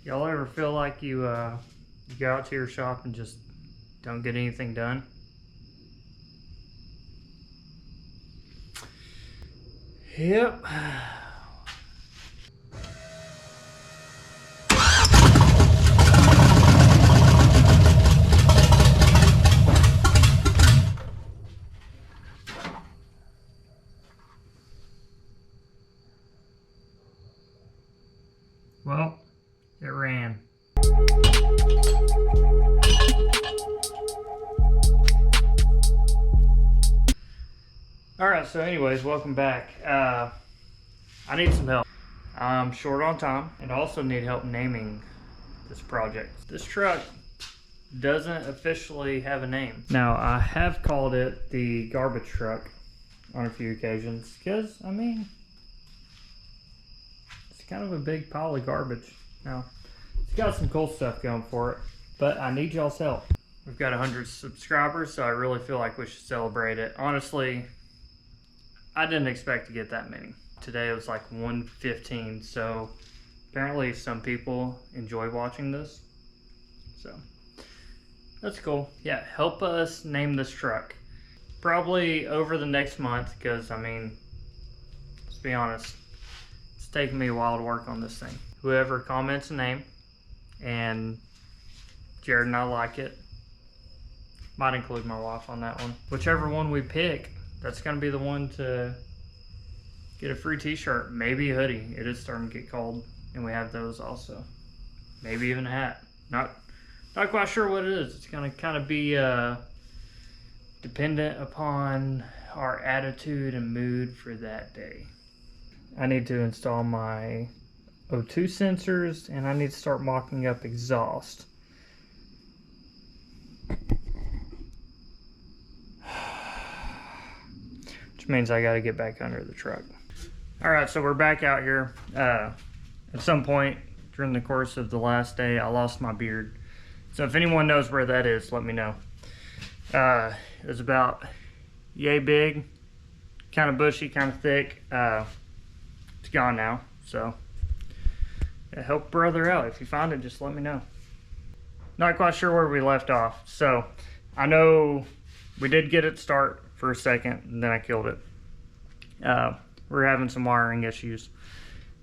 Y'all ever feel like you go out to your shop and just don't get anything done? Yep. Well, it ran. Alright, so anyways, welcome back. I need some help. I'm short on time and also need help naming this project. This truck doesn't officially have a name. Now, I have called it the garbage truck on a few occasions because, I mean, it's kind of a big pile of garbage. Now, it's got some cool stuff going for it, but I need y'all's help. We've got 100 subscribers, so I really feel like we should celebrate it. Honestly, I didn't expect to get that many. Today it was like 115, so apparently some people enjoy watching this. So, that's cool. Yeah, help us name this truck. Probably over the next month, because, I mean, let's be honest, it's taken me a while to work on this thing. Whoever comments a name, and Jared and I like it, might include my wife on that one. Whichever one we pick, that's going to be the one to get a free t-shirt, maybe a hoodie. It is starting to get cold, and we have those also. Maybe even a hat. Not quite sure what it is. It's going to kind of be dependent upon our attitude and mood for that day. I need to install my O2 sensors, and I need to start mocking up exhaust. Which means I gotta get back under the truck. Alright, so we're back out here. At some point during the course of the last day, I lost my beard. So if anyone knows where that is, let me know. It was about yay big, kind of bushy, kind of thick. It's gone now, so yeah, help brother out. If you find it, just let me know. Not quite sure where we left off. So I know we did get it start for a second, and then I killed it. We're having some wiring issues,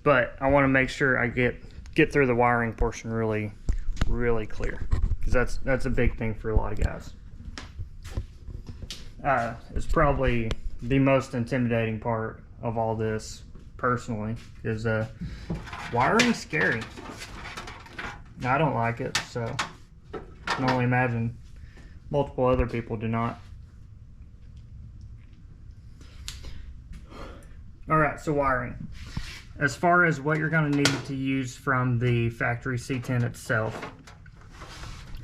but I want to make sure I get through the wiring portion really clear, because that's a big thing for a lot of guys. It's probably the most intimidating part of all this, personally, is wiring's scary. I don't like it, so I can only imagine multiple other people do not. Alright, so wiring. As far as what you're going to need to use from the factory C10 itself,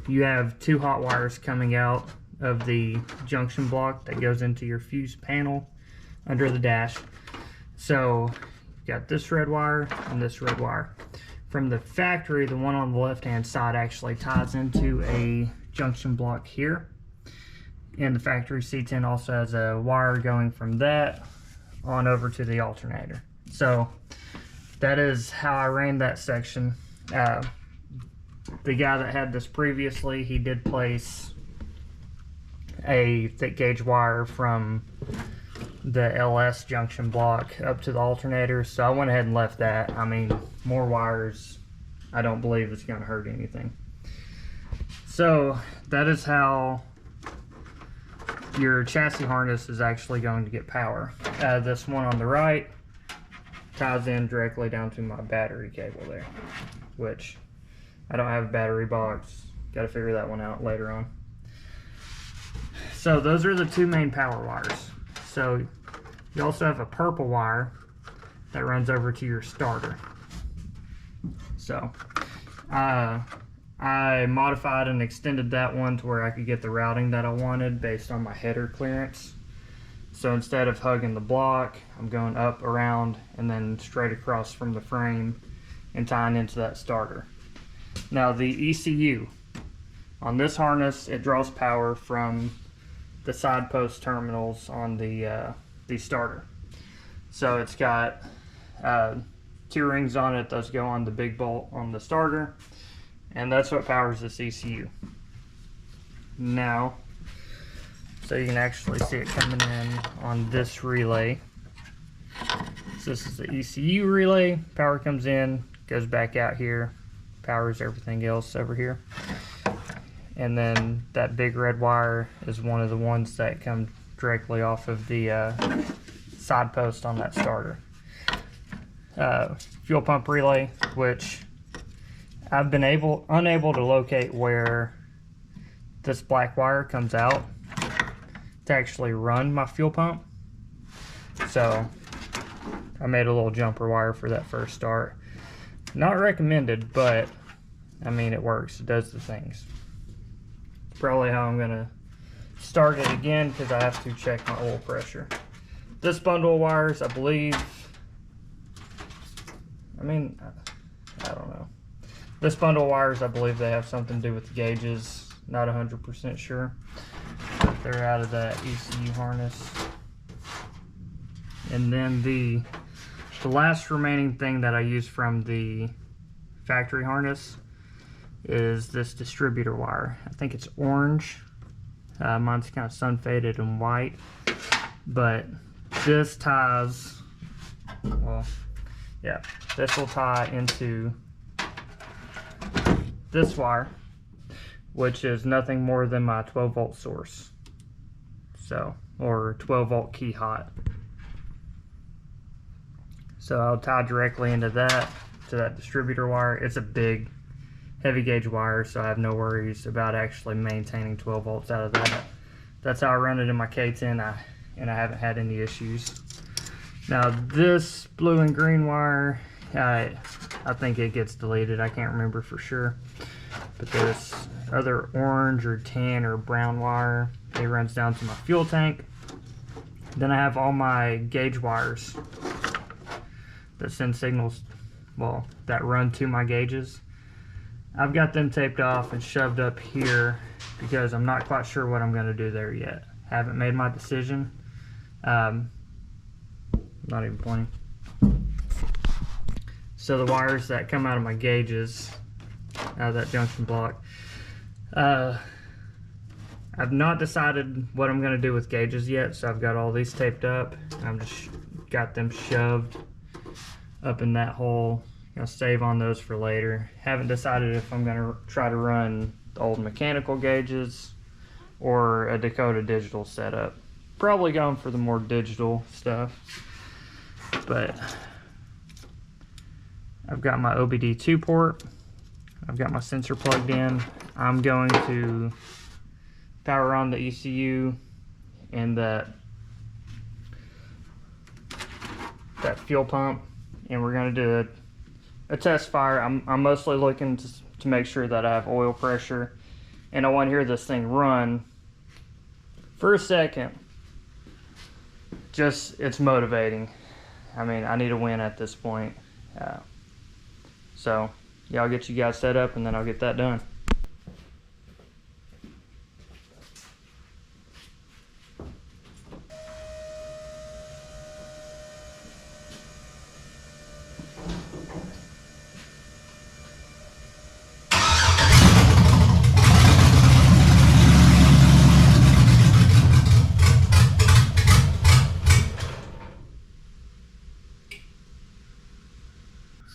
you have 2 hot wires coming out of the junction block that goes into your fuse panel under the dash. So you've got this red wire and this red wire. From the factory, the one on the left hand side actually ties into a junction block here, and the factory C10 also has a wire going from that on over to the alternator. So that is how I ran that section. The guy that had this previously, he did place a thick gauge wire from the LS junction block up to the alternator, so I went ahead and left that. I mean, more wires, I don't believe it's going to hurt anything. So that is how your chassis harness is actually going to get power. This one on the right ties in directly down to my battery cable there, which I don't have a battery box. Got to figure that one out later on. So those are the 2 main power wires. So you also have a purple wire that runs over to your starter. So I modified and extended that one to where I could get the routing that I wanted based on my header clearance. So instead of hugging the block, I'm going up, around, and then straight across from the frame and tying into that starter. Now the ECU on this harness, it draws power from the side post terminals on the starter. So it's got 2 rings on it. Those go on the big bolt on the starter, and that's what powers this ECU. Now, so you can actually see it coming in on this relay. So this is the ECU relay. Power comes in, goes back out here, powers everything else over here. And then that big red wire is one of the ones that come directly off of the side post on that starter. Fuel pump relay, which I've been unable to locate where this black wire comes out to actually run my fuel pump. So I made a little jumper wire for that first start. Not recommended, but I mean, it works. It does the things. Probably how I'm gonna start it again, because I have to check my oil pressure. This bundle of wires, I believe, I don't know. This bundle of wires, I believe they have something to do with the gauges. Not 100% sure, but they're out of that ECU harness. And then the last remaining thing that I use from the factory harness is this distributor wire. I think it's orange. Mine's kind of sun faded and white, but this ties, well, yeah, this will tie into this wire, which is nothing more than my 12 volt source. So, or 12 volt key hot. So I'll tie directly into that, to that distributor wire. It's a big, heavy gauge wire, so I have no worries about actually maintaining 12 volts out of that. That's how I run it in my C10, and I haven't had any issues. Now this blue and green wire, I think it gets deleted. I can't remember for sure. But this other orange or tan or brown wire, it runs down to my fuel tank. Then I have all my gauge wires that send signals, well, that run to my gauges. I've got them taped off and shoved up here because I'm not quite sure what I'm going to do there yet. Haven't made my decision. Not even pointing. So the wires that come out of my gauges, out of that junction block, I've not decided what I'm going to do with gauges yet, so I've got all these taped up. I've just got them shoved up in that hole. I'll save on those for later. Haven't decided if I'm going to try to run the old mechanical gauges or a Dakota digital setup. Probably going for the more digital stuff, but I've got my OBD2 port. I've got my sensor plugged in. I'm going to power on the ECU and that fuel pump, and we're going to do a test fire. I'm mostly looking to make sure that I have oil pressure, and I want to hear this thing run for a second. Just, it's motivating. I mean, I need a win at this point. So yeah, I'll get you guys set up and then I'll get that done.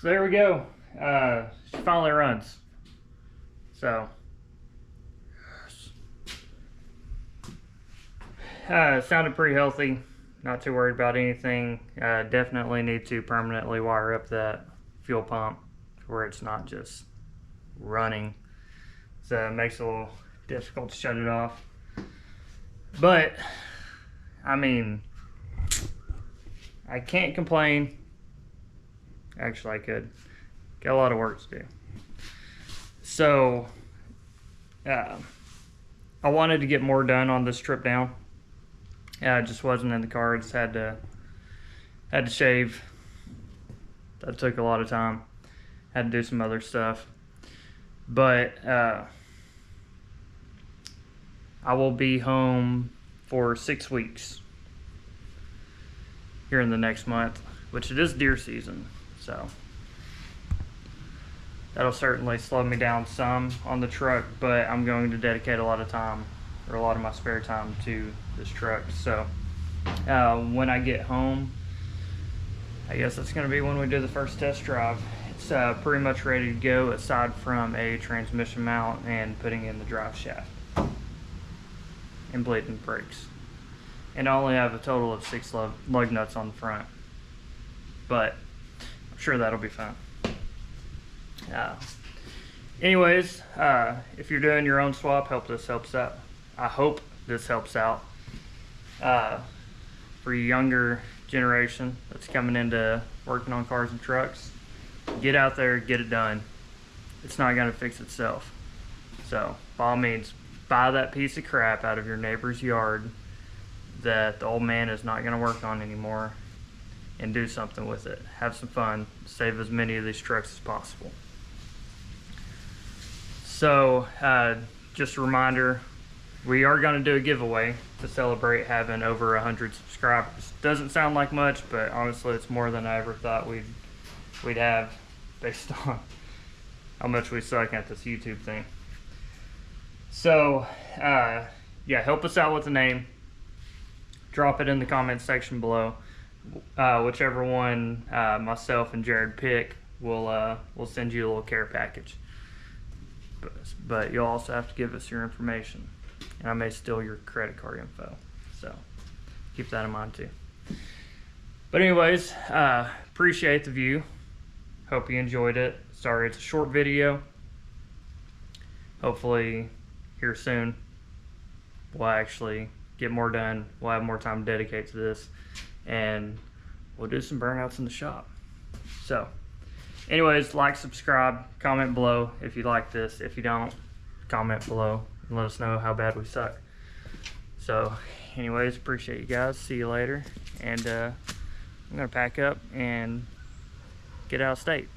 So there we go. She finally runs. So sounded pretty healthy. Not too worried about anything. Definitely need to permanently wire up that fuel pump where it's not just running. So it makes it a little difficult to shut it off. But I mean, I can't complain. Actually, I could. Got a lot of work to do. So, I wanted to get more done on this trip down. It just wasn't in the cards. Had to shave. That took a lot of time. Had to do some other stuff. But I will be home for 6 weeks here in the next month, which it is deer season. So That'll certainly slow me down some on the truck, but I'm going to dedicate a lot of time, or a lot of my spare time, to this truck. So when I get home, I guess that's going to be when we do the first test drive. It's pretty much ready to go, aside from a transmission mount and putting in the drive shaft and bleeding brakes. And I only have a total of 6 lug nuts on the front, but I'm sure that'll be fun. Anyways, if you're doing your own swap, hope this helps out. I hope this helps out. For your younger generation that's coming into working on cars and trucks, get out there, get it done. It's not going to fix itself. So, by all means, buy that piece of crap out of your neighbor's yard that the old man is not going to work on anymore, and do something with it. Have some fun. Save as many of these trucks as possible. So, just a reminder, we are going to do a giveaway to celebrate having over 100 subscribers. Doesn't sound like much, but honestly, it's more than I ever thought we'd have, based on how much we suck at this YouTube thing. So, yeah, help us out with the name. Drop it in the comments section below. Whichever one myself and Jared pick, we'll send you a little care package. But you'll also have to give us your information, and I may steal your credit card info, so keep that in mind too. But anyways, appreciate the view. Hope you enjoyed it. Sorry it's a short video. Hopefully here soon we'll actually get more done. We'll have more time to dedicate to this, and we'll do some burnouts in the shop. So anyways, like, subscribe, comment below if you like this. If you don't, comment below and let us know how bad we suck. So anyways, appreciate you guys. See you later. And I'm gonna pack up and get out of state.